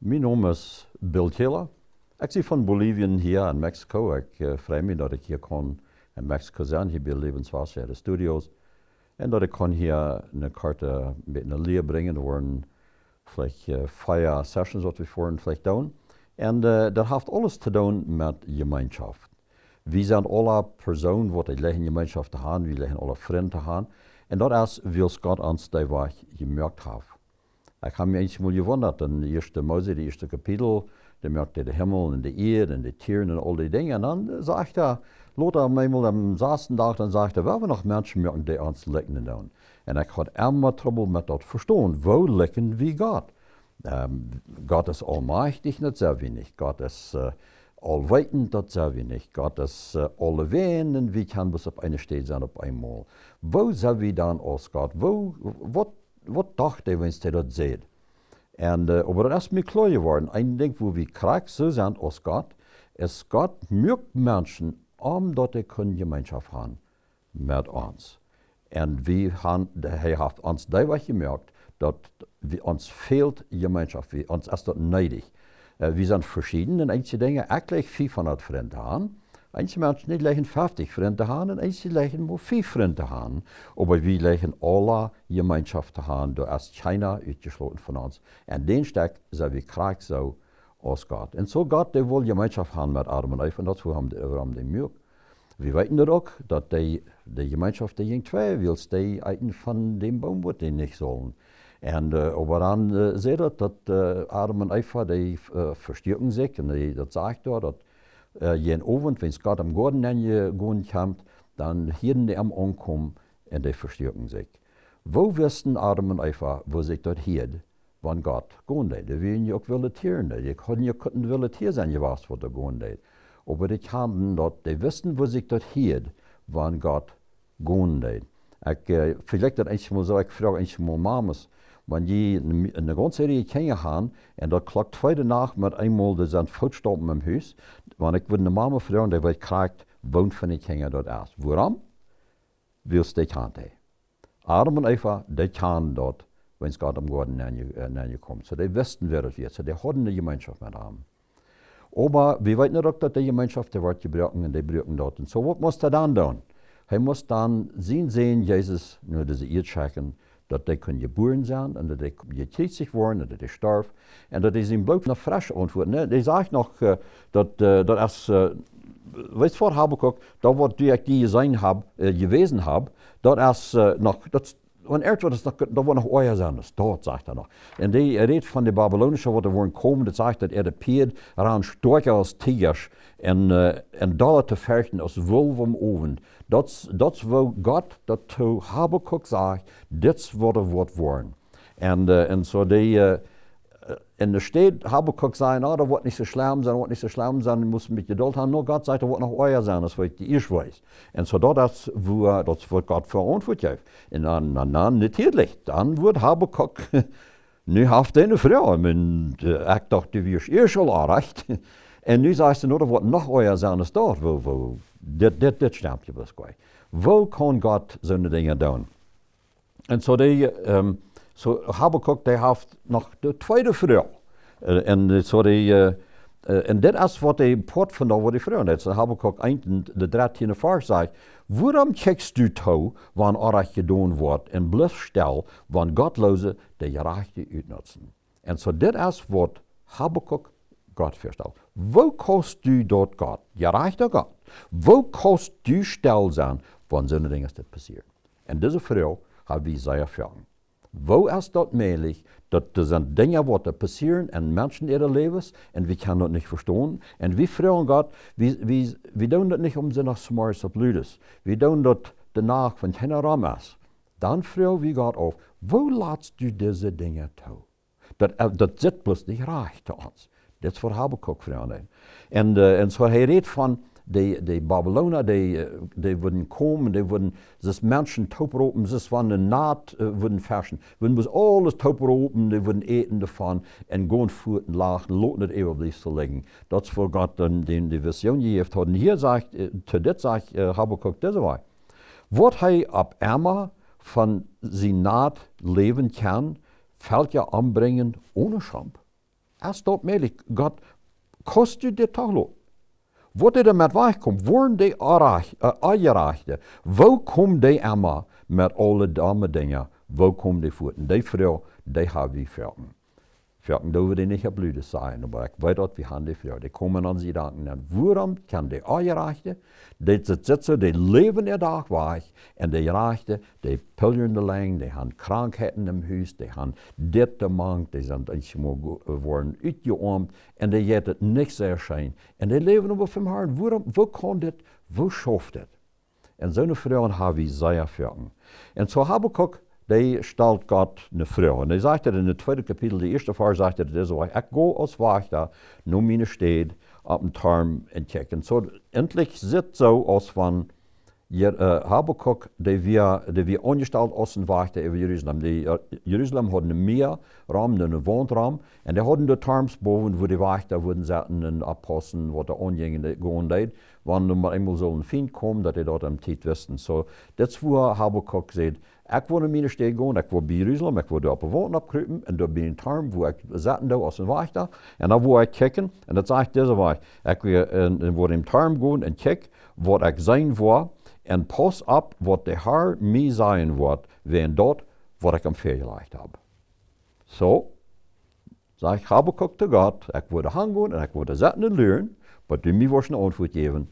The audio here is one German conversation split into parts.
Mijn naam is Bill Taylor. Ik zie van Bolivien hier in Mexico. Ik freue mich dat ik hier kan in Mexico zijn, hier bij Lebenswasser, de studios. En dat ik kan hier een korte beetje leer brengen. Er worden vielleicht 5 sessions wat we vorhin vielleicht doen. En dat heeft alles te doen met Jemeenschoft. We zijn alle personen wat die leggen Jemeenschoft te gaan, we leggen alle vrienden te gaan. En dat is wie Gott ons die weg gemerkt heeft. Ik heb me eens mal gewundert, in de eerste Mose, de eerste kapitel, daar merkte hij de hemel en de aarde en de tieren en al die dingen. En dan zegt hij, later eenmaal am 6. dag, dan zegt hij, we hebben nog mensen merken die ons likken doen. En ik had immer trouble met dat verstaan, wo likken wie Gott? Gott is almachtig, dat zijn we niet. Gott is alwetend, dat zijn we niet. Gott is alleween en wie kan dus op een steed zijn op eenmaal. Wo zijn we dan als Gott? Wat dacht hij wanneer hij dat zei? En aber dat is me klar geworden. Een ding wo we krijg zo zijn als Gott, is Gott mögt mensen omdat hij kan gemeenschap hebben met ons. En hij heeft ons daardoor gemerkt dat ons fehlt gemeenschap, ons is dat nodig. We zijn verschieden en eentje dingen, ik leg 500 vrienden aan. Eentje mensen die leggen 50 vrienden aan en eentje leggen maar 5 vrienden aan. Maar we leggen alle gemeenschap aan, door is China uitgesloten van ons. En den stek zijn we krijg zo als Gott. En zo Gott, die wil gemeenschap aan met Adam en Eva en dat is waarom die mögt. We weten dat ook, dat de gemeenschap die ging 2 wil, die eten van de boom wat die niet zullen. En aber dan zei dat Adam en Eva die versterken zich en dat zegt daar dat jeden Abend, wenn es Gott am Garten angehen kommt, dann hielden die am Ankommen und die verstärken sich. Wo wüssten Adam und Eva, wo sich dort hielt, wann Gott gehen deed? Die willen ja auch volatieren. Die könnten volatieren sein, was da gehen deed. Aber die kannten dort, die wussten, wo sich dort hielt, wann Gott gehen deed. Vielleicht dat einmal so, ich frage einmal Mamas, wenn die in der ganzen Serie Kinder haben, und da klockt heute Nacht mit einmal, die sind Fußstapfen im Haus, wenn ich würde eine Mama fragen, die wird kriegt, wohnt von den Kindern dort aus. Warum? Weil es die kannte. Adam und Eva, die kannten dort, wenn es Gott am Garten kommt. So die wussten, wer das wird. So die hatten eine Gemeinschaft mit ihm. Aber wir wissen auch, dass die Gemeinschaft, die wird gebrochen und die brüchen dort. Und so, was muss er dann tun? Er muss dann sehen, Jesus, nur diese Erdschrecken, dat die kunnen geboren zijn en dat die gekriegt worden en dat die sterven. En dat is in bloot nog fresh antwoord. Nee, die zegt nog dat als, weet je wat Habakkuk, dat wat die gewezen heb, dat als nog, wanneer het dat wordt nog ooit zijn, dat zegt hij nog. En die redt van de Babylonische wat er worden komen, dat zegt dat de peed eraan sterker als tigers en dollar te vechten als wolf om oven. Dat is wat God dat to Habakkuk zegt, dit is wat er wordt worden. En zo die in de stad Habakkuk zei, nou, dat wordt niet zo slim zijn, we moeten met geduld hebben. Nou, God zegt, dat wordt nog ooit zijn, als wat die eerst weet. En zo dat is wat God verantwoord heeft. En dan natuurlijk, dan wordt Habakkuk, nu heeft hij een vrouw. Ik dacht, die was eerst al aardig. En nu zegt ze, nou, dat wordt nog ooit zijn als dat. Dit stemt je best kwijt. Wo kan God zo'n dingen doen? En zo so Habakkuk, die heeft nog de tweede vrouw. En dit is wat hij poort van wat die vrouw heeft. Habakkuk 1, de 13e vers zegt, waarom kijkst du toe, wanneer arg gedaan wordt, en blijf stil, wanneer godlozen de gerechte uitnutzen. En zo dit is wat Habakkuk God verstelt. Wo kost du dort God, gerechte God? Wo kost du stil zijn, wanneer zo'n dingen dit passiert? En deze vrouw hebben we zeer vragen. Wo is dat mogelijk? Dat er zijn dingen wat passieren in mensen in hun levens en we kunnen dat niet verstaan. En we vragen God, we doen dat niet om ze nog smaars op ludes. We doen dat danach van geen ram is. Dan vragen we God af, wo laatst du deze dingen toe? Dat zit plus niet recht te ons. Dat is voor Habakkuk vragen. En zo hij redt van die Babyloner, die würden kommen, die würden das Menschen taupropen, das von der Naht würden ferschen. Würden wir alles taupropen, die würden eten davon und gehen fort und lachen, loten das ewig zu legen. Das ist für Gott die Vision gegeben hat. Und hier sagt, zu dit sagt Habakkuk diese Weise. Was er ab Emma von seiner Naht leben kann, fällt ja anbringen ohne Scham. Erst dort möglich, Gott, kostet du dir toch los? Wat er met wegkomt, worden die aangereicht. Wo komen die immer met alle dame dingen? Wo komen die voeten? Die vrouw, die hebben we velken. Velken dürfen die nicht blödes sein, aber ich weiß dort, wie haben die Vrouw. Die kommen an sie denken, und warum kann die aangereichten? Die sitzen, die leben der Tag weg, und die Rechte, die pilgern die lang, die haben Krankheiten im Haus, die haben dit te machen, die sind worden uitgearmt, und die jetten nichts sehr schön. Und die leben aber vom Herrn. Wo kann das, wo schafft das? Und so eine Frauen haben wir sehr Velken. Und so Habakuk, die stellt Gott eine Frau. Und er sagt in het tweede Kapitel, die erste Vers, sagt er, das so, ich gehe als Wächter, nur meine Städte, auf dem Turm und kijk. Und so, endlich sieht so aus von Habakuk, die wir angestellt als ein Wächter über Jerusalem. Jerusalem hat einen Meerraum, einen Wohnraum, und die hatten die Turms boven, wo die Wächter wurden sitzen und abpassen, was da angingen, wann mal einmal so ein Feind kommt, dass die dort am Zeit wissen. So, das wo Habakuk sagt, ich will in meine Städte gehen, ich will bei Jerusalem, ich will da auf den Wohnen abkruipen, und da bin ich ein Turm, wo ich sitzen da als ein Wächter, und da wo ich kicken, und das sagt dieser Weg, ich will in den Turm gehen und kicken, was ich sein will, und pass ab, was der Herr mir sein wird, wenn dort, was ich am Fehlerleicht habe. So, sag ich, Habakuk zu Gott, ich will da hingehen, und ich will da sitzen und lernen, aber du mir wirst eine Antwort geben,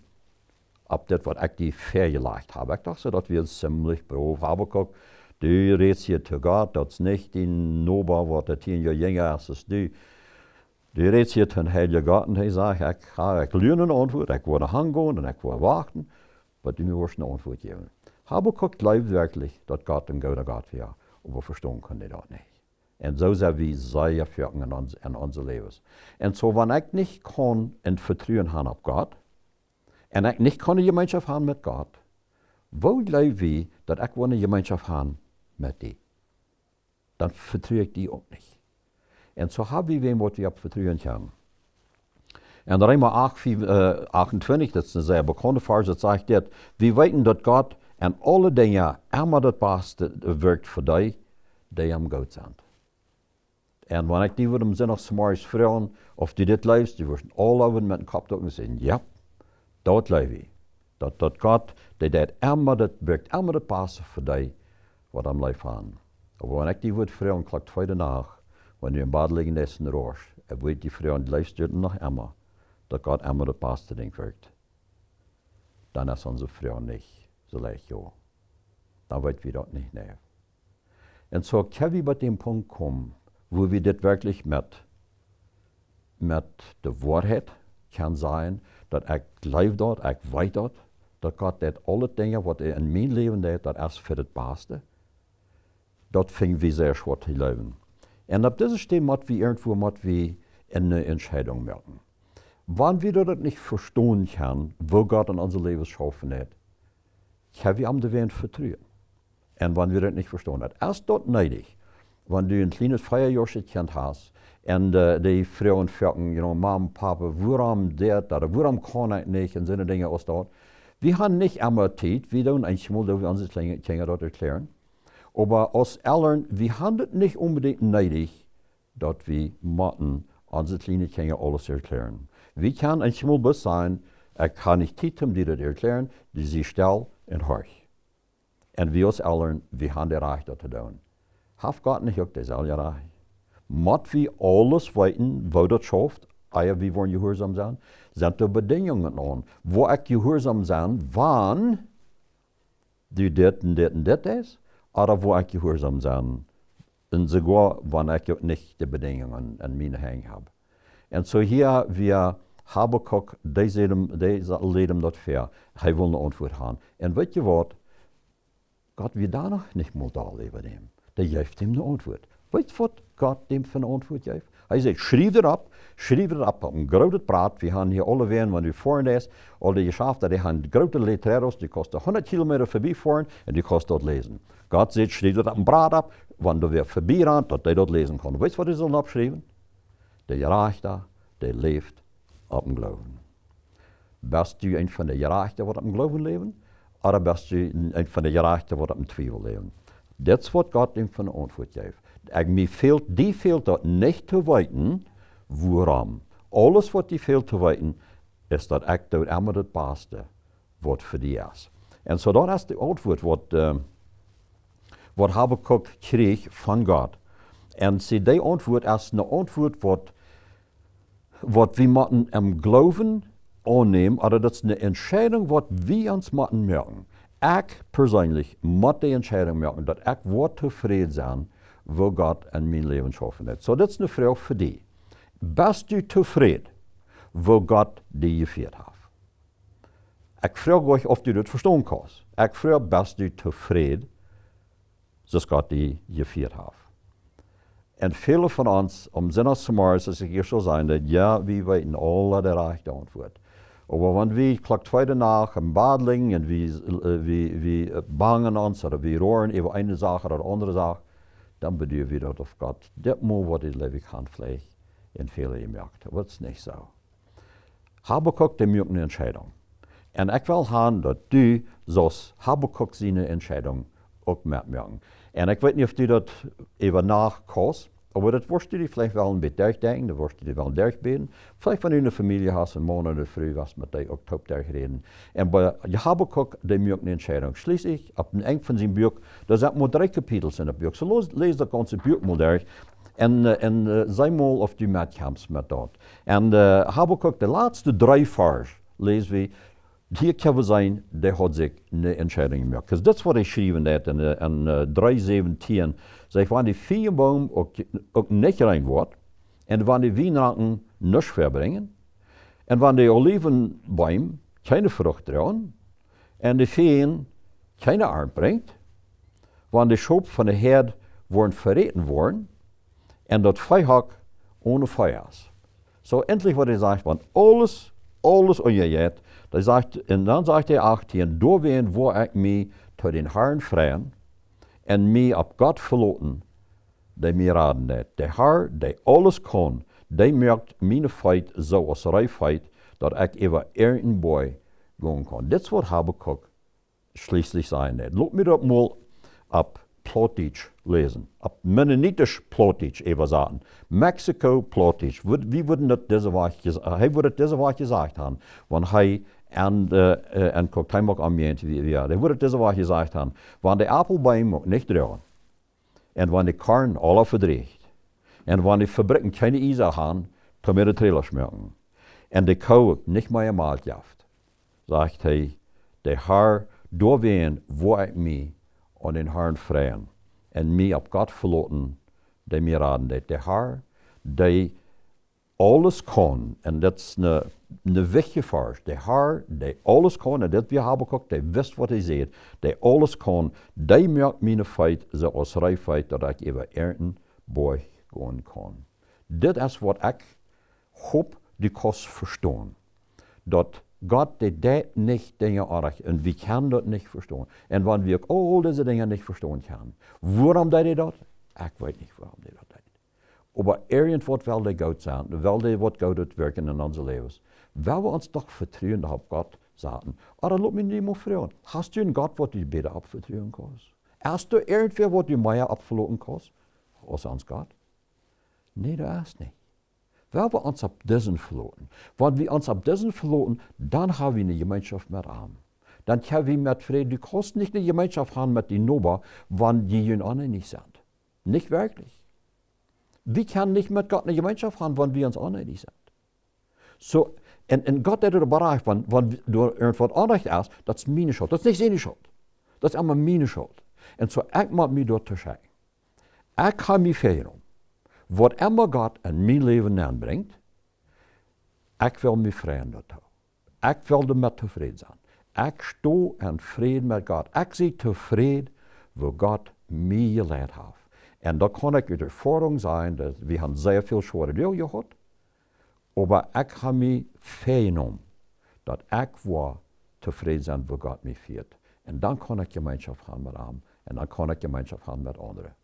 ab das, was ich die Fehlerleicht habe. Ich dachte, das wird ziemlich brav. Habakuk, du redest hier zu Gott, das ist nicht die Nober, was der 10 Jahre jünger ist als du. Du redest hier zu Heiligen Gott, und er sagt, ich lerne eine Antwort, ich will da hingehen, und ich will warten, aber du mir wirst eine Antwort geben. Habakuk glaubt wirklich, dass Gott ein guter Gott wäre, aber verstehen kann er das nicht. Und so sind wir sehr Velken in unser Leben. Und so, wenn ich nicht kann und Vertrauen haben auf Gott, und ich nicht kann eine Gemeinschaft haben mit Gott, wo glaube ich, dass ich eine Gemeinschaft haben mit dir? Dann vertraue ich die auch nicht. Und so haben wir wem, was wir vertrauen können. Und Römer 28, das ist eine sehr bekannte Vers, das sagt, wir wissen, dass Gott an alle Dinge immer das Beste wirkt für die, die am Gott sind. Und wenn ich die würde am Sonntagsmorgens fragen, ob du das lebst, die würden alle mit dem Kopf drücken und sagen, ja, das lebe ich. Dat Gott, der wirkt immer das Beste für die, was am Leben haben. Aber wenn ich die würde fragen, klagt heute nach, wenn du im Bad liegen lässt in der Arsch, würde die fragen, lebst du noch immer, dass Gott immer das Beste Ding wirkt. Dann ist unsere Frau nicht so leicht, ja. Dann wird wir das nicht nehmen. Und so können wir bei dem Punkt kommen, wo wir das wirklich mit der Wahrheit kann sein, dass ich glaube dort, ich weiß dort, dass Gott das alle Dinge, was er in meinem Leben tut, das ist für das Beste. Das fing wir sehr schwer zu leben. Und ab diesem Stelle müssen wir irgendwo eine Entscheidung machen. Wenn wir das nicht verstehen können, wo Gott in unser Leben geschaffen hat, können wir am Weg vertrauen. Und wenn wir das nicht verstehen, erst dort neidig, wenn du ein kleines Feierjahrskind hast, und die Frauen fragen, Mom, Papa, warum das, oder warum kann ich nicht, und so eine Dinge aus dort. Wir haben nicht immer Zeit, wir tun einmal, dass wir unsere Kinder dort erklären. Aber als Eltern, wir haben das nicht unbedingt neidig, dass wir unsere kleinen Kinder alles erklären. Wir können einmal bis sein, ich kann nicht Zeit haben, die das erklären, die sie still und horch. Und wir als Eltern, wir haben das Recht, das zu tun. Hat Gott nicht auch dasselbe Recht? Muss wir alles wissen, wo das schafft, wir wollen gehorsam sein? Sind da Bedingungen an, wo ich gehorsam sein, wann du das und das und das ist, oder wo ich gehorsam sein, und sogar, wenn ich nicht die Bedingungen an meine Hände habe. Und so hier, wir Habakuk, die leben das fair, er will eine Antwort haben. Und weißt du was? Gott wird da noch nicht mal da leben dem. Der gibt ihm eine Antwort. Weißt du, was Gott dem für eine Antwort gibt? Er sagt, schreib das ab auf ein großes Blatt. Wir haben hier alle Wehen, wenn du vorhin ist, alle geschafft, die haben große Letreros, die kosten 100 Kilometer vorbeifahren und die kosten dort lesen. Gott sagt, schreib das auf ein Blatt ab, wenn du wieder vorbeirannst, dass die dort lesen können. Weißt du, was die sollen abschreiben? Der Gerechte, der lebt auf dem Glauben. Bist du ein von den Gerechten, die auf dem Glauben leben? Oder bist du ein von den Gerechten, die auf dem Zweifel leben? Das ist, was Gott ihm für eine Antwort gibt. Die fehlt dort nicht zu weiten, waarom. Alles wat die veel te weten, is dat ik doe immer het beste wat voor die is. En zo dat is de antwoord wat Habakuk kreeg van God. En zie, die antwoord is een antwoord wat we moeten im geloven aannemen, maar dat is een entscheiding wat we ons moeten maken. Ik persoonlijk moet die entscheiding maken dat ik word tevreden zijn wat God in mijn leven geschaffen heeft. So, dat is een vraag voor die. Bist u tevreden wat God die gevierd heeft? Ik vraag euch of u dat verstaan kan. Ik vraag, bist u tevreden zoals God die gevierd heeft? En vele van ons, om zin als Samaris, als ik hier zou zijn, dat ja, we weten alle de rechte antwoord. Maar wanneer we klok tweede nacht een badeling en we bangen ons, of we roeren over eine zaak of de andere zaak, dan bedoelen we dat of God dit moet wat het leven gaan vleeg in vele gemerkt. Dat is niet zo. Habakuk, die maakt een entscheiding. En ik wil gaan dat u, zoals Habakuk zijn entscheiding ook maken. En ik weet niet of u dat even nachkost, maar dat worst u vielleicht wel een beetje durchdenken, dat worst u wel durchbeten. Vielleicht van u een familie has, een man of vrouw was met die ook top durchreden. En bij Habakuk, die maakt een entscheiding. Schließlich, op een eind van zijn boek, daar zijn maar 3 kapitels in het boek. So lees dat ganze boek mal durch. En zei mal of u metkamps met dat. En Habakuk, de laatste 3 vers, lezen we, hier kan we zijn, die had zich een entscheiding gemaakt. Dus dat is wat hij schreef in 3:17. Zegt, wanneer die veenboom ook niet rein wordt, en wanneer die wijnranken niets verbrengen, en wanneer de olivenboom keine vrucht dragen, en de veen keine arm brengt, wanneer de schop van de herd worden verreten worden, en dat vijhak ohne feuer is. Zo endlich wat hij zegt, want alles ongejet. En dan zegt hij 18, doorween waar ik mij tot den Herrn vrijen en mij op God verlaten, die mij raden deed. De Herr, die alles kan, die merkt mijn feit zoals rijfheid, dat ik even een boy gaan kan. Dit is wat Habakuk schließlich zijn deed. Laat me dat mal op Plattdeutsch lezen. Op Mennonitisch Plattdeutsch even zeggen. Mexico Plattdeutsch. Wie würden dat deze woord hij würde het deze woord gezegd hebben, want hij en guckt hij ook ambiënt wie hij würde het deze woord gezegd hebben, want de appelboom ook niet dragen, en wanneer de korn alle verdreigt, en wanneer de fabrieken keine Isa haben, damit de trailers merken, en de kou niet meer maalt jaft, zegt hij, de Herr, doorween waar ik mij aan den Herrn vrijen en mij op God verlaten, die mij raden deed. De Herr, die alles kan, en dat is een wichtige vers. De Herr, die alles kan, en dat we Habakuk, die wist wat hij zei, die alles kan, die merkt mijn feit zoals rijfheid, dat ik even een boy gaan kan. Dit is wat ik hoop, die kost verstaan. Dat God deed niet dingen aardig en we kunnen dat niet verstaan. En wanneer we al deze dingen niet verstaan kunnen, waarom deed hij dat? Ik weet niet waarom hij dat deed. Maar irgendwas wil hij goed zijn, wil hij wat goed uitwerken in onze levens. Wil we ons toch vertrouwen op God zaten? Maar laat me niet meer vragen. Hast du een God wat je beter opvertrouwen kan? Hast du irgendwer wat je meer opverloten kan? Als ons God? Nee, dat is niet. Wel we ons op deze verloten. Want we ons op deze verloten, dan hebben we een gemeenschap met hem. Dan kunnen we met vrede, du kannst niet een gemeenschap hebben met die Nober, wanneer die je anderen niet zijn. Niet werkelijk. We kunnen niet met God een gemeenschap hebben, wanneer we ons anderen niet zijn. So, en God heeft het bereikt, want door wat aandacht is, dat is mijn schuld. Dat is niet zijn schuld. Dat is allemaal mijn schuld. En zo, ik moet me door te zeggen. Ik ga me verheren. Wat immer God in mijn leven aanbrengt, ik wil me vrijen dat houden. Ik wil ermee tevreden zijn. Ik sta in vrede met God. Ik zie tevreden wat God mij geleid heeft. En dat kan ik uit ervaring zijn, dat we hebben zeer veel zware dingen gehad. Maar ik ga me verheren dat ik wil tevreden zijn wat God mij viert. En dan kan ik gemeenschap gaan met hem. En dan kan ik gemeenschap gaan met anderen.